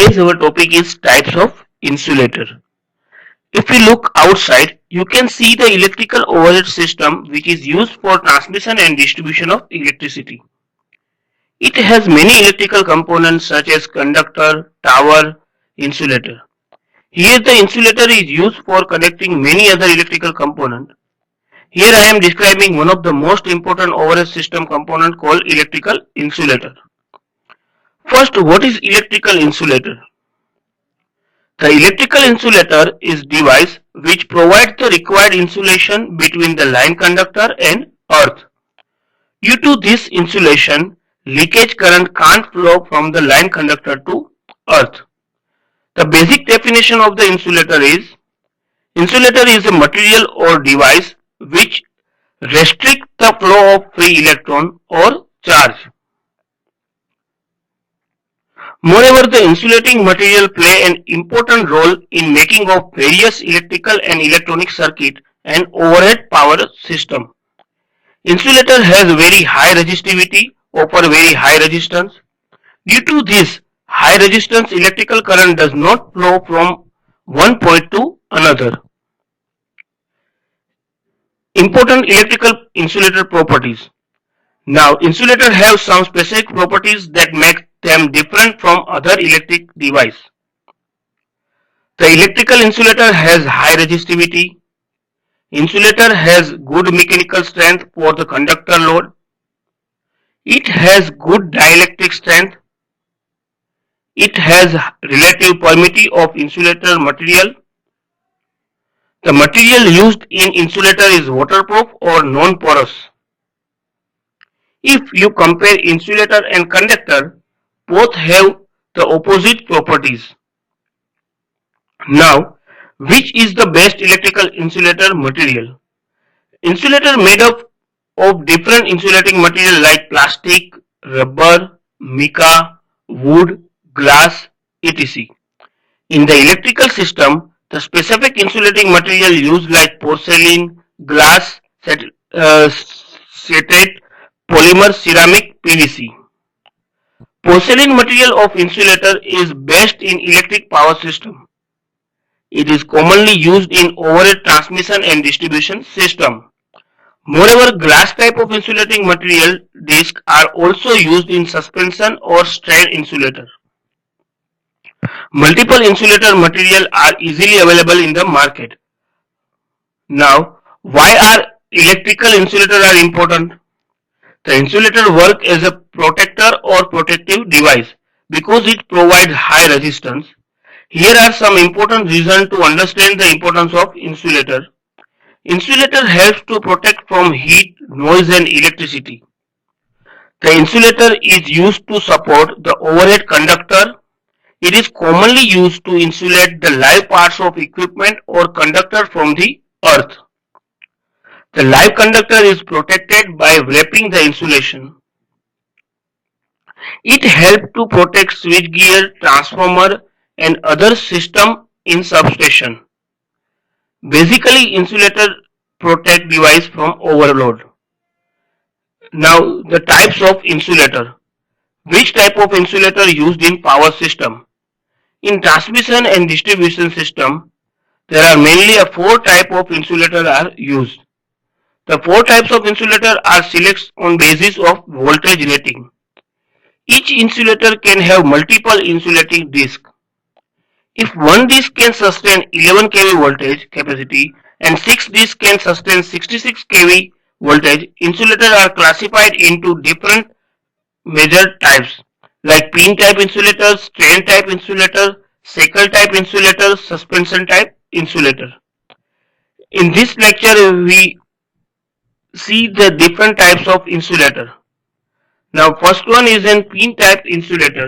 Today's our topic is types of insulator. If we look outside, you can see the electrical overhead system which is used for transmission and distribution of electricity. It has many electrical components such as conductor, tower, insulator. Here the insulator is used for connecting many other electrical components. Here I am describing one of the most important overhead system component called electrical insulator. First, what is electrical insulator? The electrical insulator is device which provides the required insulation between the line conductor and earth. Due to this insulation, leakage current can't flow from the line conductor to earth. The basic definition of the insulator is a material or device which restricts the flow of free electron or charge. Moreover, the insulating material play an important role in making of various electrical and electronic circuit and overhead power system. Insulator has very high resistivity, offer very high resistance. Due to this high resistance, electrical current does not flow from one point to another. Important electrical insulator properties. Now, insulator have some specific properties that make them different from other electric device. The electrical insulator has high resistivity. Insulator has good mechanical strength for the conductor load. It has good dielectric strength. It has relative permeability of insulator material. The material used in insulator is waterproof or non-porous. If you compare insulator and conductor, both have the opposite properties. Now, which is the best electrical insulator material? Insulator made up of different insulating material like plastic, rubber, mica, wood, glass, etc. In the electrical system, the specific insulating material used like porcelain, glass, acetate, polymer, ceramic, PVC. Porcelain material of insulator is best in electric power system. It is commonly used in overhead transmission and distribution system. Moreover, glass type of insulating material discs are also used in suspension or strain insulator. Multiple insulator material are easily available in the market. Now, why are electrical insulator are important? The insulator works as a protector or protective device because it provides high resistance. Here are some important reasons to understand the importance of insulator. Insulator helps to protect from heat, noise and electricity. The insulator is used to support the overhead conductor. It is commonly used to insulate the live parts of equipment or conductor from the earth. The live conductor is protected by wrapping the insulation. It helps to protect switchgear, transformer and other system in substation. Basically, insulator protect device from overload. Now, the types of insulator. Which type of insulator used in power system? In transmission and distribution system, there are mainly four types of insulator are used. The four types of insulator are selected on basis of voltage rating. Each insulator can have multiple insulating discs. If one disc can sustain 11 kV voltage capacity and 6 discs can sustain 66 kV voltage, insulators are classified into different major types like pin type insulator, strain type insulator, shackle type insulator, suspension type insulator. In this lecture, we see the different types of insulator. Now, first one is an pin type insulator.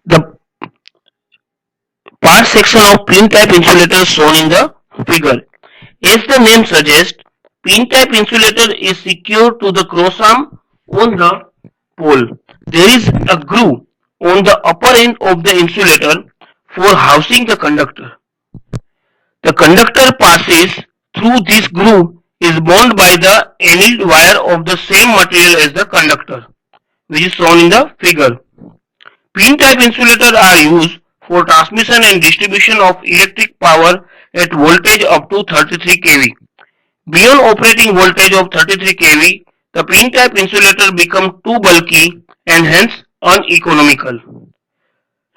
The part section of pin type insulator shown in the figure. As the name suggests, pin type insulator is secured to the cross arm on the pole. There is a groove on the upper end of the insulator for housing the conductor. The conductor passes through this groove is bound by the annealed wire of the same material as the conductor, which is shown in the figure. Pin-type insulators are used for transmission and distribution of electric power at voltage up to 33 kV. Beyond operating voltage of 33 kV, the pin-type insulator becomes too bulky and hence uneconomical.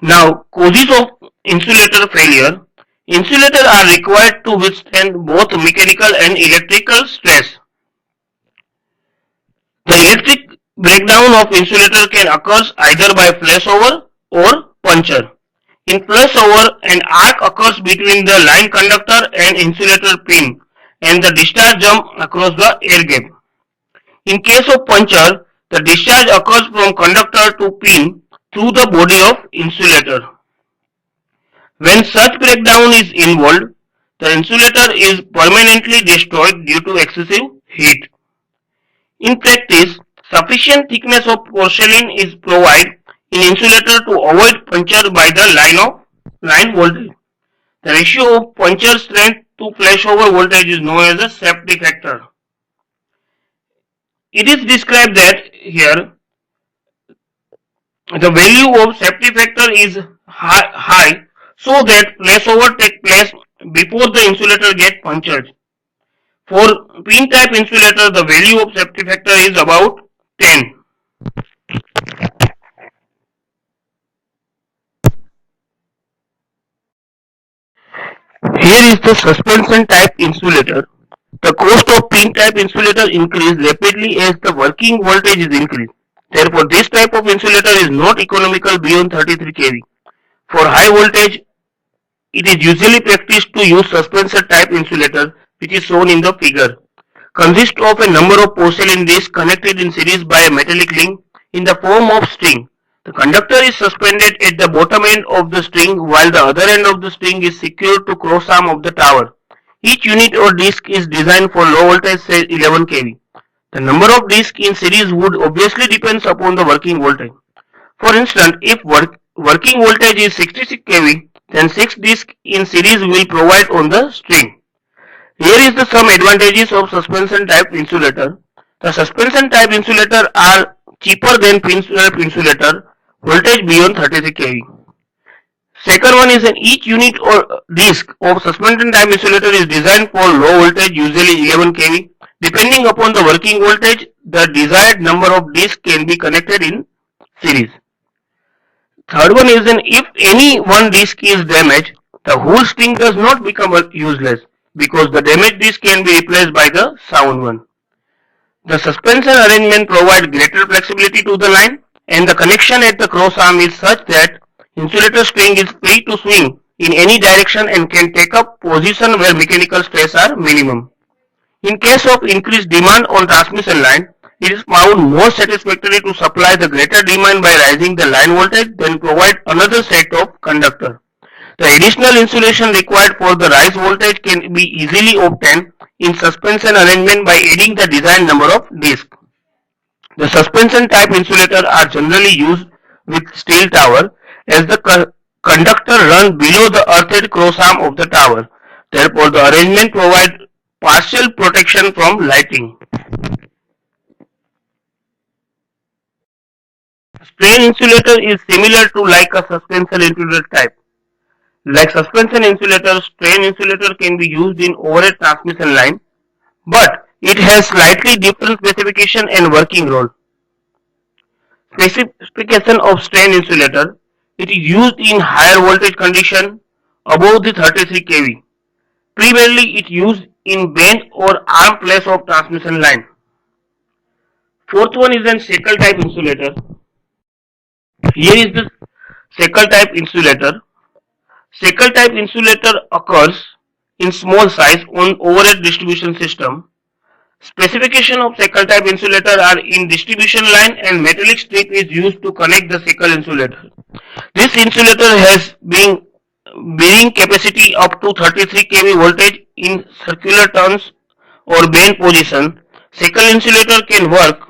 Now, causes of insulator failure. Insulators are required to withstand both mechanical and electrical stress. The electric breakdown of insulator can occur either by flashover or puncture. In flashover, an arc occurs between the line conductor and insulator pin and the discharge jumps across the air gap. In case of puncture, the discharge occurs from conductor to pin through the body of insulator. When such breakdown is involved, the insulator is permanently destroyed due to excessive heat. In practice, sufficient thickness of porcelain is provided in insulator to avoid puncture by the line voltage. The ratio of puncture strength to flashover voltage is known as the safety factor. It is described that here the value of safety factor is high so that flashover takes place before the insulator gets punctured. For pin type insulator, the value of safety factor is about 10. Here is the suspension type insulator. The cost of pin type insulator increases rapidly as the working voltage is increased. Therefore, this type of insulator is not economical beyond 33 kV. For high voltage, it is usually practiced to use suspension type insulator, which is shown in the figure. Consists of a number of porcelain discs connected in series by a metallic link in the form of string. The conductor is suspended at the bottom end of the string while the other end of the string is secured to cross arm of the tower. Each unit or disc is designed for low voltage, say 11 kV. The number of discs in series would obviously depends upon the working voltage. For instance, if working voltage is 66 kV, then 6 discs in series will provide on the string. Here is the some advantages of suspension type insulator. The suspension type insulator are cheaper than pin type insulator, voltage beyond 33 kV. Second one is an each unit or disc of suspension type insulator is designed for low voltage, usually 11 kV. Depending upon the working voltage, the desired number of discs can be connected in series. Third one is an if any one disc is damaged, the whole string does not become useless because the damaged disc can be replaced by the sound one. The suspension arrangement provides greater flexibility to the line and the connection at the cross arm is such that insulator string is free to swing in any direction and can take up position where mechanical stress are minimum. In case of increased demand on transmission line, it is found more satisfactory to supply the greater demand by raising the line voltage than provide another set of conductor. The additional insulation required for the rise voltage can be easily obtained in suspension arrangement by adding the desired number of discs. The suspension type insulator are generally used with steel tower as the conductor runs below the earthed cross arm of the tower. Therefore, the arrangement provides partial protection from lighting. Strain insulator is similar to like a suspension insulator type. Like suspension insulator, strain insulator can be used in overhead transmission line, but it has slightly different specification and working role. Specification of strain insulator: it is used in higher voltage condition above the 33 kV. Primarily, it used in bench or arm place of transmission line. Fourth one is an shackle type insulator. Here is the shackle type insulator. Shackle type insulator occurs in small size on overhead distribution system. Specification of shackle type insulator are in distribution line and metallic strip is used to connect the shackle insulator. This insulator has bearing capacity up to 33 kV voltage in circular turns or bend position. Shackle insulator can work